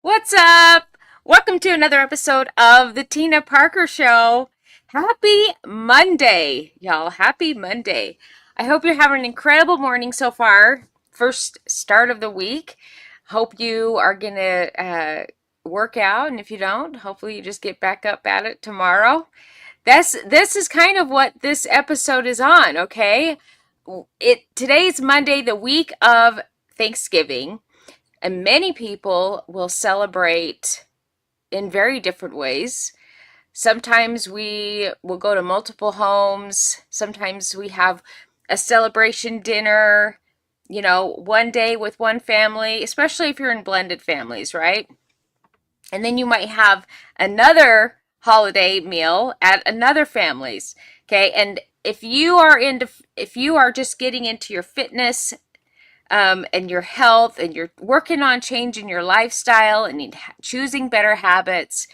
What's up? Welcome to another episode of the Tina Parker Show. Happy Monday, y'all. Happy Monday. I hope you're having an incredible morning so far. First start of the week. Hope you are going to work out. And if you don't, hopefully you just get back up at it tomorrow. This is kind of what this episode is on, okay? Today's Monday, the week of Thanksgiving. And many people will celebrate in very different ways. Sometimes we will go to multiple homes. Sometimes we have a celebration dinner, one day with one family, especially if you're in blended families, right? And then you might have another holiday meal at another family's. Okay. And if you are just getting into your fitness and your health, and you're working on changing your lifestyle and choosing better habits,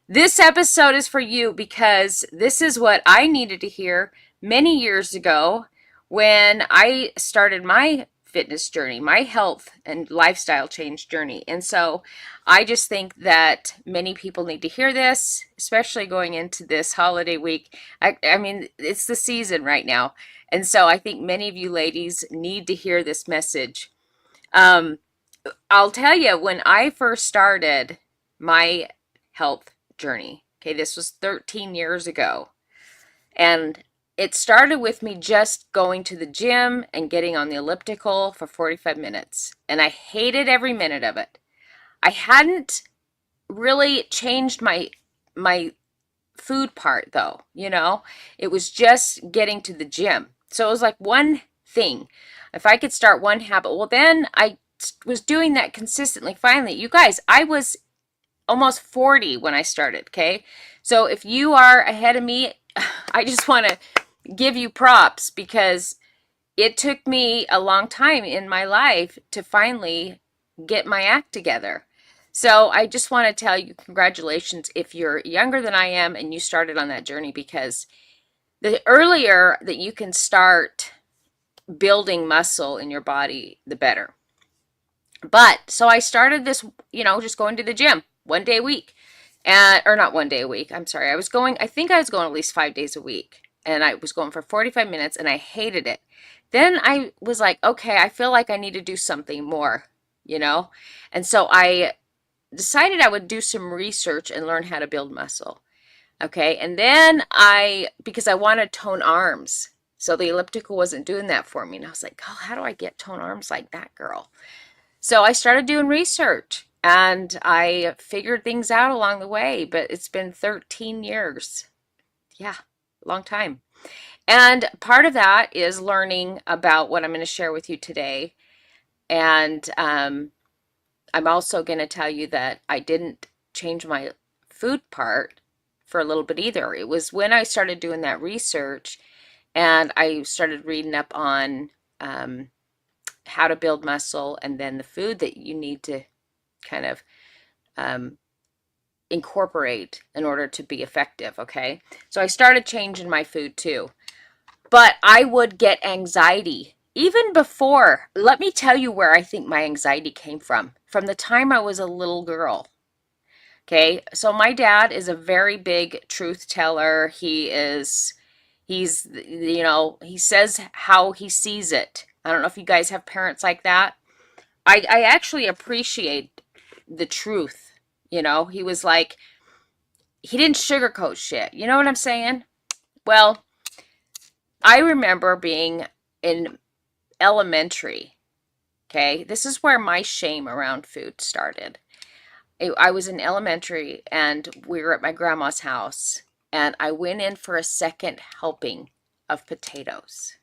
this episode is for you, because this is what I needed to hear many years ago when I started my fitness journey, my health and lifestyle change journey. And so I just think that many people need to hear this, especially going into this holiday week. I mean, it's the season right now. And so I think many of you ladies need to hear this message. Um, I'll tell you, when I first started my health journey, okay, this was 13 years ago, and it started with me just going to the gym and getting on the elliptical for 45 minutes, and I hated every minute of it. I hadn't really changed my food part though, It was just getting to the gym. So it was like one thing. If I could start one habit, well, then I was doing that consistently. Finally, you guys, I was almost 40 when I started, okay? So if you are ahead of me, I just want to give you props, because it took me a long time in my life to finally get my act together. So I just want to tell you congratulations if you're younger than I am and you started on that journey, because the earlier that you can start building muscle in your body, the better. But so I started this, just going to the gym one day a week. Or not one day a week. I'm sorry. I think I was going at least 5 days a week. And I was going for 45 minutes and I hated it. Then I was like, okay, I feel like I need to do something more, And so I decided I would do some research and learn how to build muscle. Okay. And then because I wanted tone arms. So the elliptical wasn't doing that for me. And I was like, oh, how do I get tone arms like that girl? So I started doing research and I figured things out along the way, but it's been 13 years. Yeah, long time. And part of that is learning about what I'm going to share with you today. And I'm also going to tell you that I didn't change my food part for a little bit either. It was when I started doing that research and I started reading up on how to build muscle, and then the food that you need to kind of incorporate in order to be effective, okay? So I started changing my food too. But I would get anxiety even before. Let me tell you where I think my anxiety came from. From the time I was a little girl. Okay, so my dad is a very big truth teller. He's, he says how he sees it. I don't know if you guys have parents like that. I actually appreciate the truth. He was like, he didn't sugarcoat shit. You know what I'm saying? Well, I remember being in elementary. Okay, this is where my shame around food started. I was in elementary and we were at my grandma's house, and I went in for a second helping of potatoes.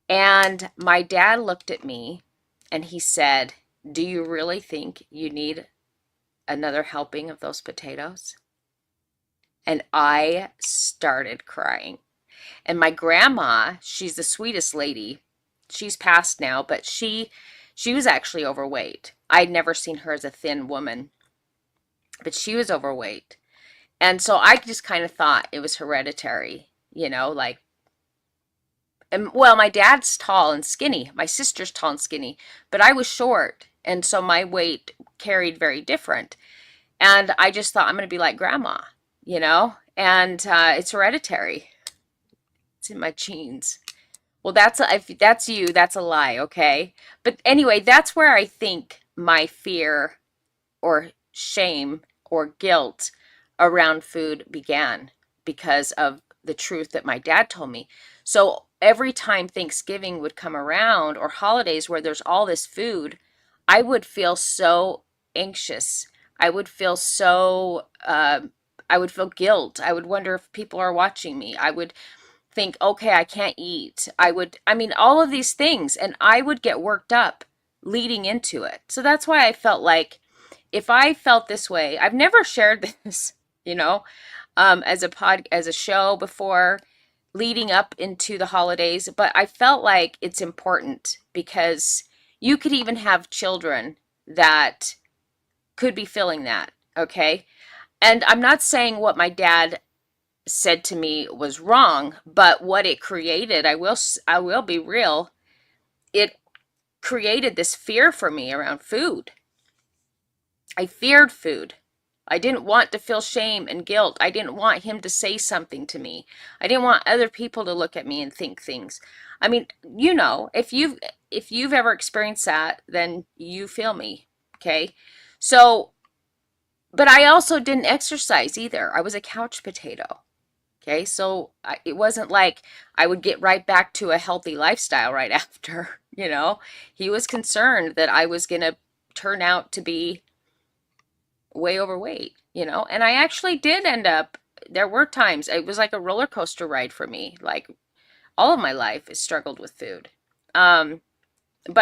And my dad looked at me and he said, "Do you really think you need another helping of those potatoes?" And I started crying. And my grandma, she's the sweetest lady. She's passed now, but she was actually overweight. I'd never seen her as a thin woman, but she was overweight. And so I just kind of thought it was hereditary, like, and well, my dad's tall and skinny. My sister's tall and skinny, but I was short. And so my weight carried very different. And I just thought I'm going to be like grandma, and it's hereditary. It's in my genes. Well, if that's you, that's a lie, okay? But anyway, that's where I think my fear or shame or guilt around food began because of the truth that my dad told me. So every time Thanksgiving would come around or holidays where there's all this food, I would feel so anxious. I would feel so, I would feel guilt. I would wonder if people are watching me. I would think, okay, I can't eat. I mean, all of these things, and I would get worked up leading into it. So that's why I felt like if I felt this way, I've never shared this, you know, as a show before leading up into the holidays, but I felt like it's important because you could even have children that could be feeling that, okay? And I'm not saying what my dad said to me was wrong, but what it created, I will be real, it created this fear for me around food. I feared food. I didn't want to feel shame and guilt. I didn't want him to say something to me. I didn't want other people to look at me and think things. I mean, if you've ever experienced that, then you feel me, okay? So, but I also didn't exercise either. I was a couch potato. Okay, so it wasn't like I would get right back to a healthy lifestyle right after, He was concerned that I was going to turn out to be way overweight, and I actually did end up, there were times, it was like a roller coaster ride for me. Like all of my life has struggled with food. But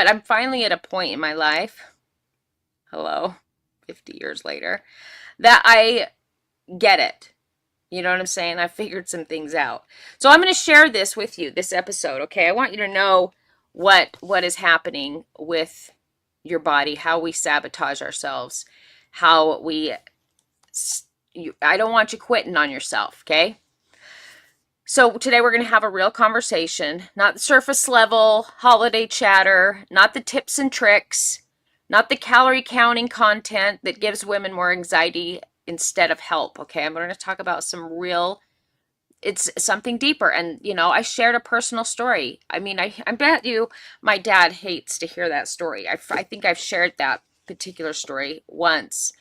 I'm finally at a point in my life, hello, 50 years later, that I get it. You know what I'm saying? I figured some things out. So I'm going to share this with you, this episode, okay? I want you to know what is happening with your body, how we sabotage ourselves, how I don't want you quitting on yourself, okay? So today we're going to have a real conversation, not the surface level holiday chatter, not the tips and tricks, not the calorie counting content that gives women more anxiety instead of help. Okay, I'm going to talk about it's something deeper. And I shared a personal story. I mean, I bet you my dad hates to hear that story. I think I've shared that particular story once,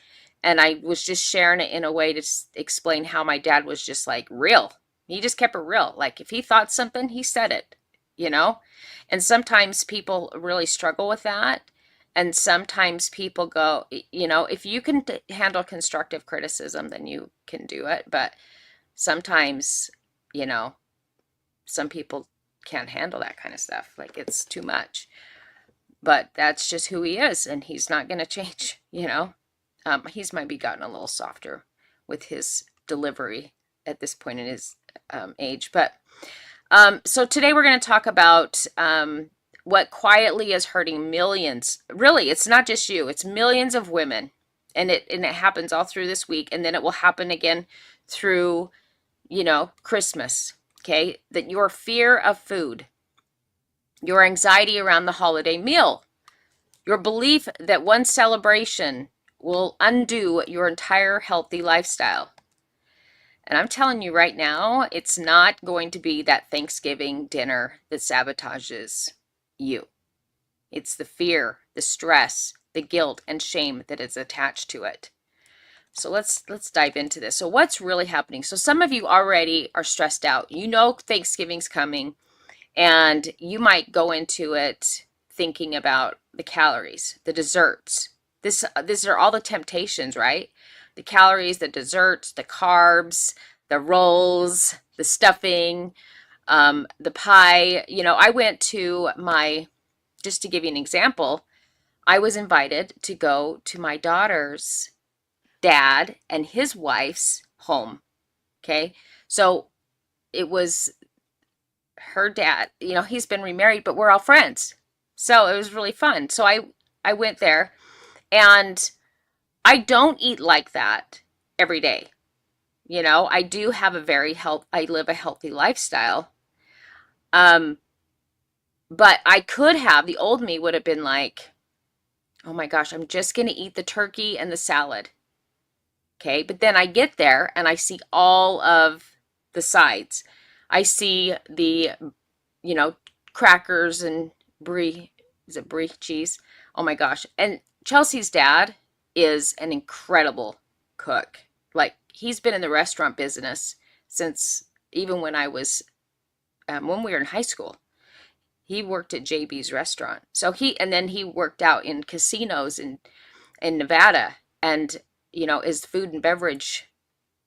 and I was just sharing it in a way to explain how my dad was just like real. He just kept it real. Like if he thought something, he said it, and sometimes people really struggle with that. And sometimes people go, if you can handle constructive criticism, then you can do it. But sometimes, some people can't handle that kind of stuff. Like it's too much. But that's just who he is, and he's not going to change, He's might be gotten a little softer with his delivery at this point in his age. But so today we're going to talk about what quietly is hurting millions. Really, it's not just you, it's millions of women. And it happens all through this week, and then it will happen again through, Christmas. Okay? That your fear of food, your anxiety around the holiday meal, your belief that one celebration will undo your entire healthy lifestyle. And I'm telling you right now, it's not going to be that Thanksgiving dinner that sabotages you. It's the fear, the stress, the guilt, and shame that is attached to it. So let's dive into this. So what's really happening? So some of you already are stressed out. Thanksgiving's coming, and you might go into it thinking about the calories, the desserts. These are all the temptations, right? The calories, the desserts, the carbs, the rolls, the stuffing, the pie. I went to just to give you an example, I was invited to go to my daughter's dad and his wife's home. Okay. So it was her dad, he's been remarried, but we're all friends. So it was really fun. So I went there, and I don't eat like that every day. I do have I live a healthy lifestyle. But I could have, the old me would have been like, Oh my gosh, I'm just going to eat the turkey and the salad. Okay, but then I get there and I see all of the sides. I see the, you know, crackers and brie, is it brie cheese? Oh my gosh. And Chelsea's dad is an incredible cook. Like, he's been in the restaurant business since even when we were in high school. He worked at JB's restaurant. And then he worked out in casinos in Nevada and, is food and beverage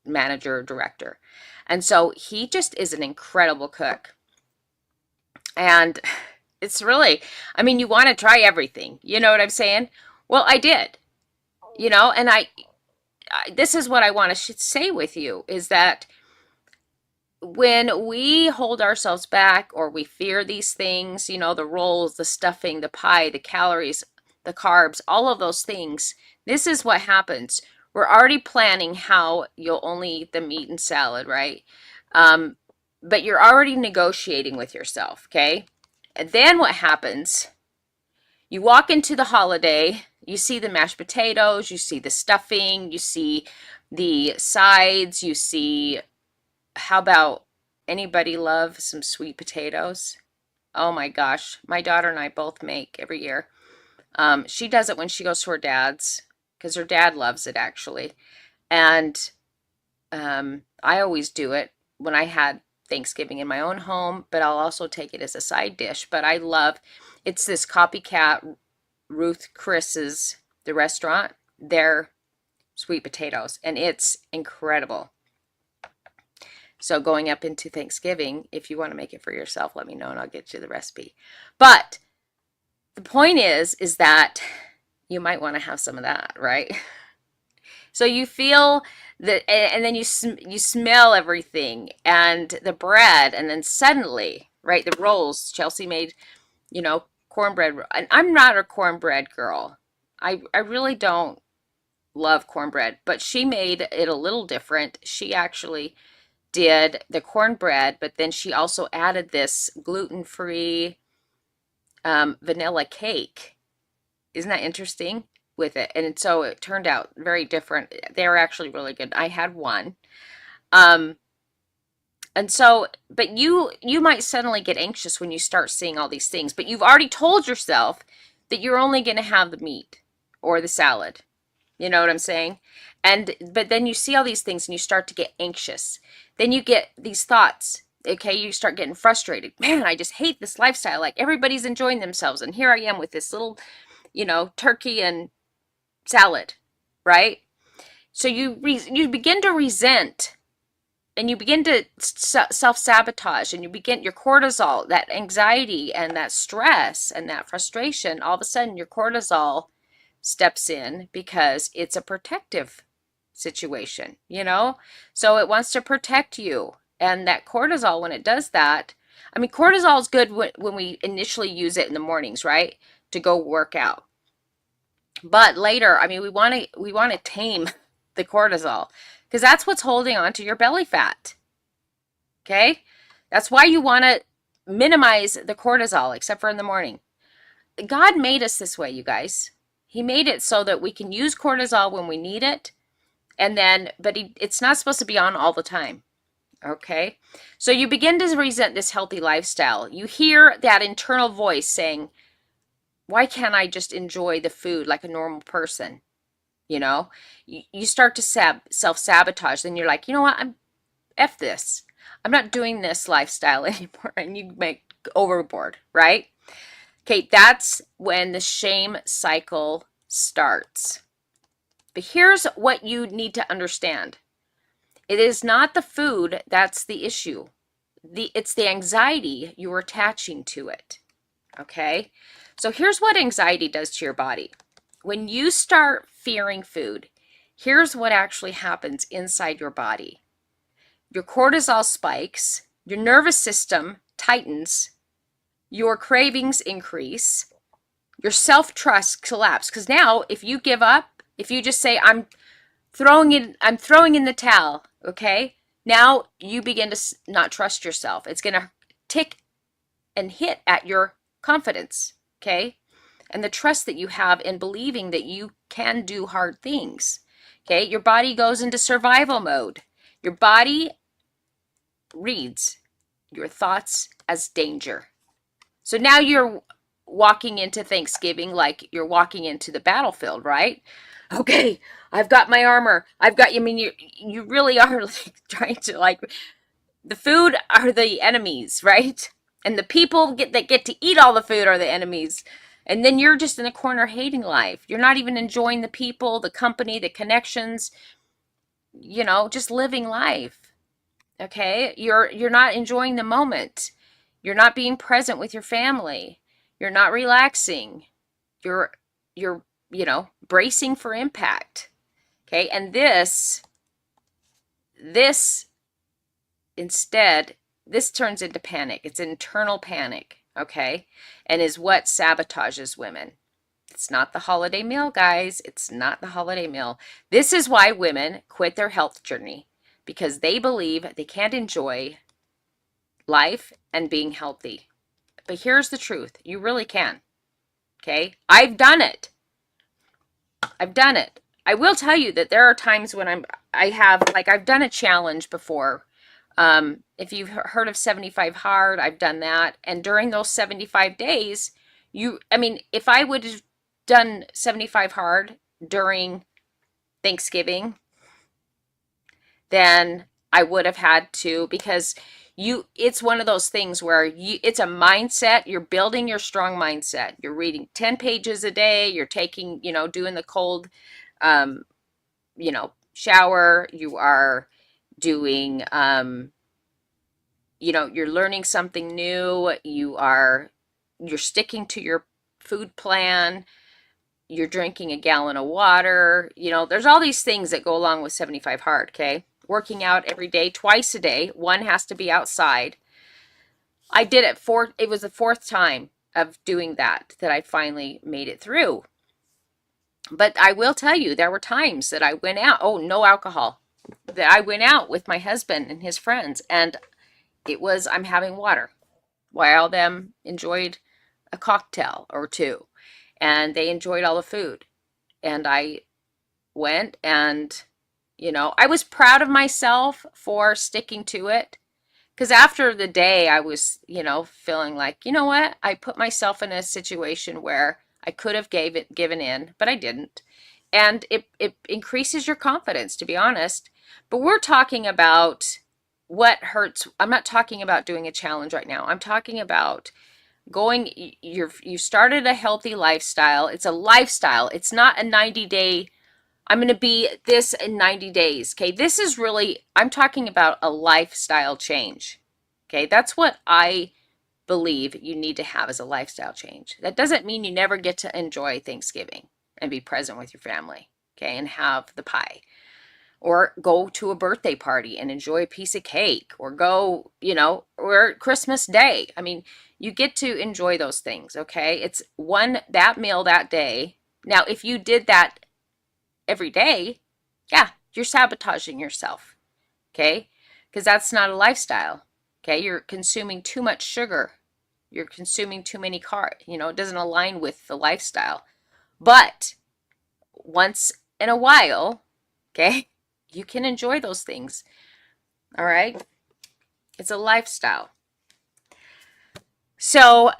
manager, director. And so he just is an incredible cook. And it's really, I mean, you want to try everything. You know what I'm saying? Well, I did, and this is what I want to say with you is that when we hold ourselves back or we fear these things, the rolls, the stuffing, the pie, the calories, the carbs, all of those things, this is what happens. We're already planning how you'll only eat the meat and salad, right? But you're already negotiating with yourself, okay? And then what happens? You walk into the holiday, you see the mashed potatoes, you see the stuffing, you see the sides, you see, how about anybody love some sweet potatoes? Oh my gosh, my daughter and I both make every year. She does it when she goes to her dad's because her dad loves it actually. And I always do it when I had Thanksgiving in my own home, but I'll also take it as a side dish. But it's this copycat Ruth Chris's, the restaurant, their sweet potatoes, and it's incredible. So going up into Thanksgiving, if you want to make it for yourself, let me know and I'll get you the recipe. But the point is that you might want to have some of that, right? So you feel that, and then you smell everything and the bread, and then suddenly, right, the rolls. Chelsea made, cornbread, and I'm not a cornbread girl. I really don't love cornbread, but she made it a little different. She actually did the cornbread, but then she also added this gluten-free vanilla cake. Isn't that interesting? With it, and so it turned out very different. They were actually really good. I had one. Um, and so, but you might suddenly get anxious when you start seeing all these things, but you've already told yourself that you're only going to have the meat or the salad. You know what I'm saying? But then you see all these things and you start to get anxious. Then you get these thoughts. Okay, you start getting frustrated. Man, I just hate this lifestyle. Like, everybody's enjoying themselves, and here I am with this little, turkey and salad, right? So you begin to resent, and you begin to self-sabotage, and your cortisol, that anxiety and that stress and that frustration, all of a sudden your cortisol steps in because it's a protective situation, so it wants to protect you. And that cortisol, when it does that, I mean, cortisol is good when we initially use it in the mornings, right, to go work out. But later, I mean, we want to tame the cortisol because that's what's holding on to your belly fat. Okay? That's why you want to minimize the cortisol, except for in the morning. God made us this way, you guys. He made it so that we can use cortisol when we need it, but it's not supposed to be on all the time. Okay? So you begin to resent this healthy lifestyle. You hear that internal voice saying, why can't I just enjoy the food like a normal person? You start to self-sabotage. Then you're like, you know what? F this. I'm not doing this lifestyle anymore. And you make overboard, right? Okay, that's when the shame cycle starts. But here's what you need to understand. It is not the food that's the issue. It's the anxiety you're attaching to it. Okay? So here's what anxiety does to your body. When you start fearing food, here's what actually happens inside your body. Your cortisol spikes, your nervous system tightens, your cravings increase, your self-trust collapse. Because now, if you give up, if you just say, I'm throwing in the towel, okay? Now you begin to not trust yourself. It's going to tick and hit at your confidence, okay? and the trust that you have in believing that you can do hard things. Okay, your body goes into survival mode. Your body reads your thoughts as danger. So now you're walking into Thanksgiving like you're walking into the battlefield, right? Okay, I've got my armor. I've got, I mean, you really are like trying to like, the food are the enemies, right? And the people that get to eat all the food are the enemies. And then you're just in a corner hating life. You're not even enjoying the people, the company, the connections, just living life. Okay? You're not enjoying the moment. You're not being present with your family. You're not relaxing. You're bracing for impact. Okay? And this instead, this turns into panic. It's internal panic, okay? And is what sabotages women. It's not the holiday meal, guys. It's not the holiday meal. This is why women quit their health journey, because they believe they can't enjoy life and being healthy. But here's the truth. You really can. Okay? I've done it. I've done it. I will tell you that there are times when I've done a challenge before. If you've heard of 75 hard, I've done that. And during those 75 days, if I would have done 75 hard during Thanksgiving, then I would have had to, because it's one of those things where it's a mindset. You're building your strong mindset. You're reading 10 pages a day. You're taking, doing the cold, shower. You are doing, you're learning something new. You're sticking to your food plan. You're drinking a gallon of water. There's all these things that go along with 75 hard, okay? Working out every day, twice a day. One has to be outside. I did it it was the fourth time of doing that I finally made it through. But I will tell you, there were times that I went out, no alcohol, that I went out with my husband and his friends, and I'm having water while them enjoyed a cocktail or two, and they enjoyed all the food. And I went, and I was proud of myself for sticking to it, because after the day I was feeling like, what, I put myself in a situation where I could have given in, but I didn't. And it increases your confidence, to be honest. But we're talking about what hurts. I'm not talking about doing a challenge right now. I'm talking about you started a healthy lifestyle. It's a lifestyle. It's not a 90-day, I'm going to be this in 90 days. Okay. This is I'm talking about a lifestyle change. Okay. That's what I believe you need to have as a lifestyle change. That doesn't mean you never get to enjoy Thanksgiving and be present with your family. Okay. And have the pie, or go to a birthday party and enjoy a piece of cake, or go, or Christmas Day. I mean, you get to enjoy those things. Okay. It's that meal that day. Now, if you did that every day, yeah, you're sabotaging yourself. Okay. Because that's not a lifestyle. Okay. You're consuming too much sugar. You're consuming too many carbs. It doesn't align with the lifestyle. But once in a while, okay, you can enjoy those things. All right. It's a lifestyle. So,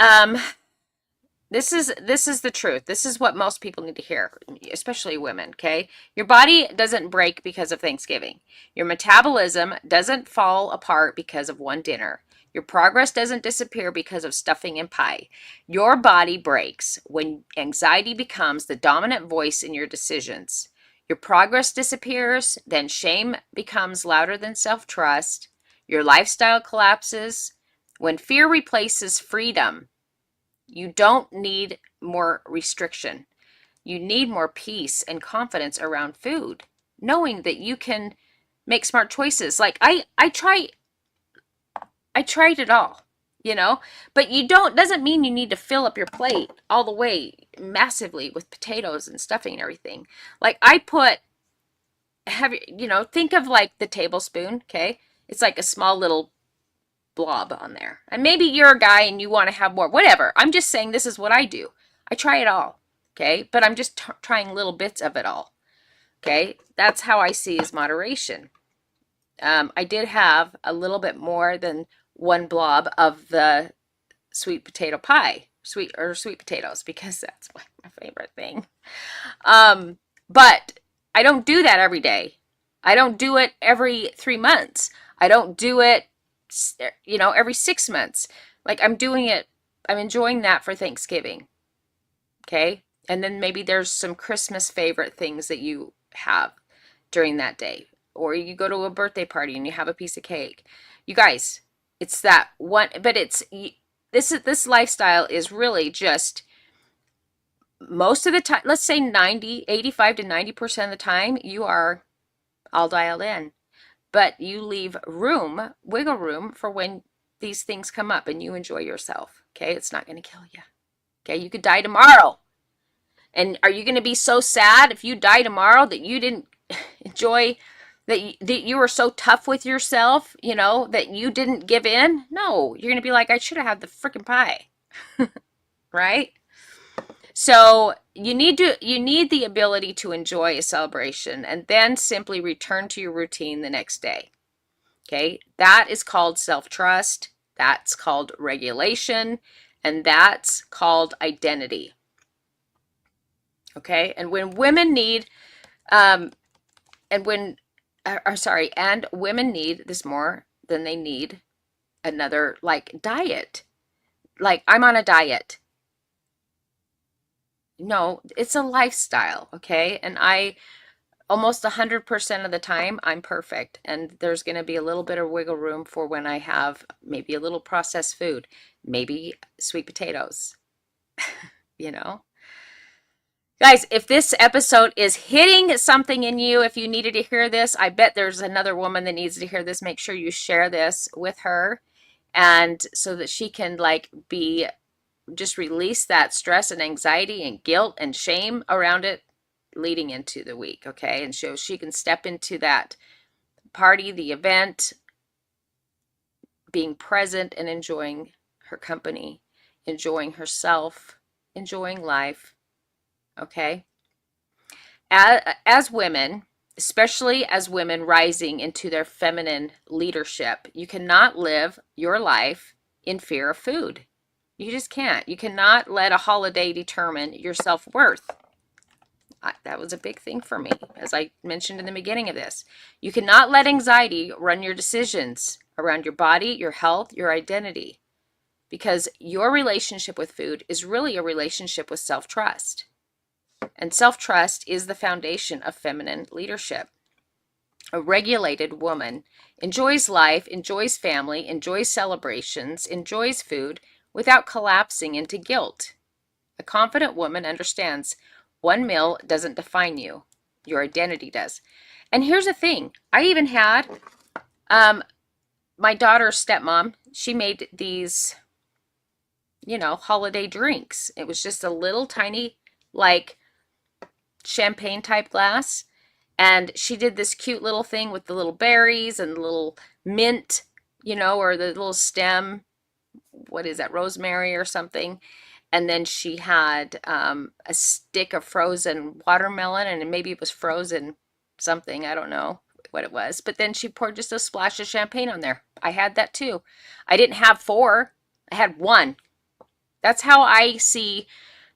this is the truth. This is what most people need to hear, especially women, okay? Your body doesn't break because of Thanksgiving. Your metabolism doesn't fall apart because of one dinner. Your progress doesn't disappear because of stuffing and pie. Your body breaks when anxiety becomes the dominant voice in your decisions. Your progress disappears, then shame becomes louder than self-trust. Your lifestyle collapses when fear replaces freedom. You don't need more restriction. You need more peace and confidence around food, knowing that you can make smart choices. Like I tried it all, but doesn't mean you need to fill up your plate all the way massively with potatoes and stuffing and everything. Like think of like the tablespoon, okay? It's like a small little blob on there. And maybe you're a guy and you want to have more, whatever. I'm just saying this is what I do. I try it all. Okay. But I'm just trying little bits of it all. Okay. That's how I see as moderation. I did have a little bit more than one blob of the sweet potato pie, sweet potatoes, because that's my favorite thing. Um, but I don't do that every day. I don't do it every 3 months. I don't do it, every 6 months. Like I'm doing it, I'm enjoying that for Thanksgiving. Okay. And then maybe there's some Christmas favorite things that you have during that day. Or you go to a birthday party and you have a piece of cake. You guys, it's that one, but this lifestyle is really just most of the time, let's say 85 to 90% of the time, you are all dialed in. But you leave wiggle room for when these things come up and you enjoy yourself. Okay. It's not going to kill you. Okay. You could die tomorrow. And are you going to be so sad if you die tomorrow that you didn't enjoy, that you were so tough with yourself, that you didn't give in? No, you're going to be like, I should have had the freaking pie. Right? So you need the ability to enjoy a celebration and then simply return to your routine the next day. Okay? That is called self-trust. That's called regulation. And that's called identity. Okay? And when women need, and women need this more than they need another, like, diet. Like, I'm on a diet. No, it's a lifestyle, okay? And almost 100% of the time, I'm perfect. And there's going to be a little bit of wiggle room for when I have maybe a little processed food, maybe sweet potatoes, you know? Guys, if this episode is hitting something in you, if you needed to hear this, I bet there's another woman that needs to hear this. Make sure you share this with her, and so that she can just release that stress and anxiety and guilt and shame around it leading into the week, okay? And so she can step into that party, the event, being present and enjoying her company, enjoying herself, enjoying life, okay? As women, especially as women rising into their feminine leadership, you cannot live your life in fear of food. You just can't. You cannot let a holiday determine your self-worth. That was a big thing for me, as I mentioned in the beginning of this. You cannot let anxiety run your decisions around your body, your health, your identity, because your relationship with food is really a relationship with self-trust. And self-trust is the foundation of feminine leadership. A regulated woman enjoys life, enjoys family, enjoys celebrations, enjoys food without collapsing into guilt. A confident woman understands one meal doesn't define you. Your identity does. And here's the thing. I even had my daughter's stepmom. She made these, holiday drinks. It was just a little tiny, like, champagne type glass. And she did this cute little thing with the little berries and the little mint, or the little stem. What is that? Rosemary or something. And then she had a stick of frozen watermelon, and maybe it was frozen something. I don't know what it was. But then she poured just a splash of champagne on there. I had that too. I didn't have 4. I had 1. That's how I see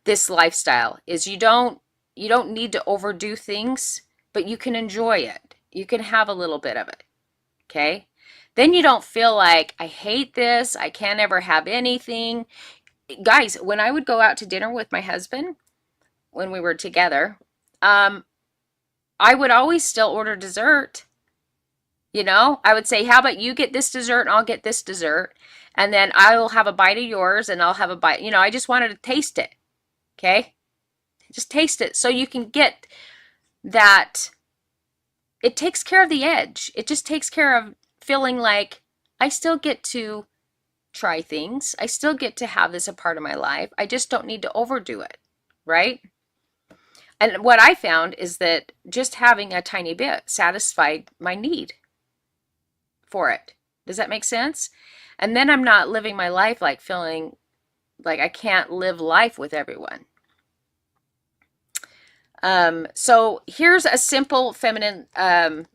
this lifestyle, is you don't need to overdo things, but you can enjoy it. You can have a little bit of it. Okay? Then you don't feel like, I hate this. I can't ever have anything. Guys, when I would go out to dinner with my husband, when we were together, I would always still order dessert. I would say, how about you get this dessert and I'll get this dessert. And then I will have a bite of yours and I'll have a bite. I just wanted to taste it. Okay? Just taste it so you can get that. It takes care of the edge. It just takes care of feeling like I still get to try things. I still get to have this a part of my life. I just don't need to overdo it, right? And what I found is that just having a tiny bit satisfied my need for it. Does that make sense? And then I'm not living my life like feeling like I can't live life with everyone. So here's a simple feminine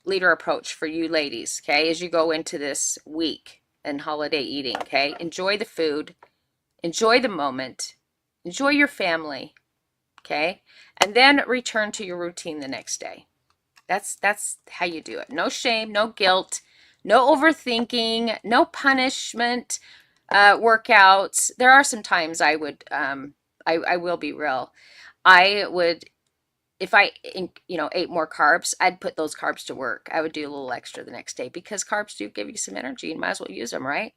leader approach for you ladies, okay, as you go into this week and holiday eating, okay? Enjoy the food, enjoy the moment, enjoy your family, okay? And then return to your routine the next day. That's how you do it. No shame, no guilt, no overthinking, no punishment workouts. There are some times I would I will be real. I would if I ate more carbs, I'd put those carbs to work. I would do a little extra the next day because carbs do give you some energy and might as well use them, right?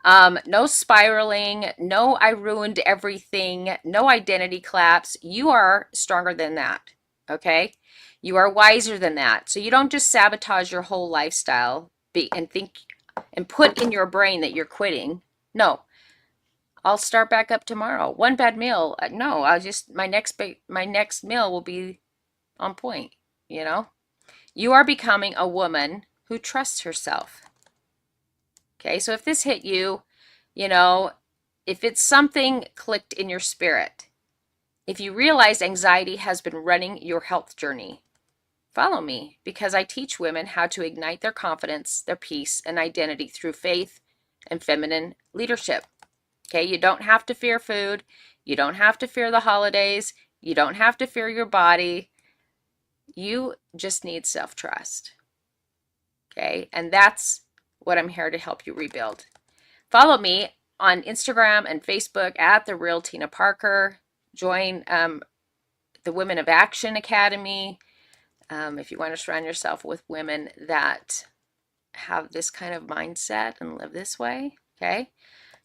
No spiraling, no I ruined everything, no identity collapse. You are stronger than that, okay? You are wiser than that. So you don't just sabotage your whole lifestyle and think and put in your brain that you're quitting. No, I'll start back up tomorrow. One bad meal, no, I'll just my next meal will be on point, you know? You are becoming a woman who trusts herself. Okay, so if this hit you, you know, if it's something clicked in your spirit, if you realize anxiety has been running your health journey, follow me because I teach women how to ignite their confidence, their peace, and identity through faith and feminine leadership. Okay, you don't have to fear food. You don't have to fear the holidays. You don't have to fear your body. You just need self-trust. Okay, and that's what I'm here to help you rebuild. Follow me on Instagram and Facebook at The Real Tina Parker. Join the Women of Action Academy if you want to surround yourself with women that have this kind of mindset and live this way. Okay,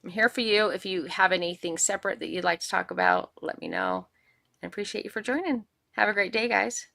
I'm here for you. If you have anything separate that you'd like to talk about, let me know. I appreciate you for joining. Have a great day, guys.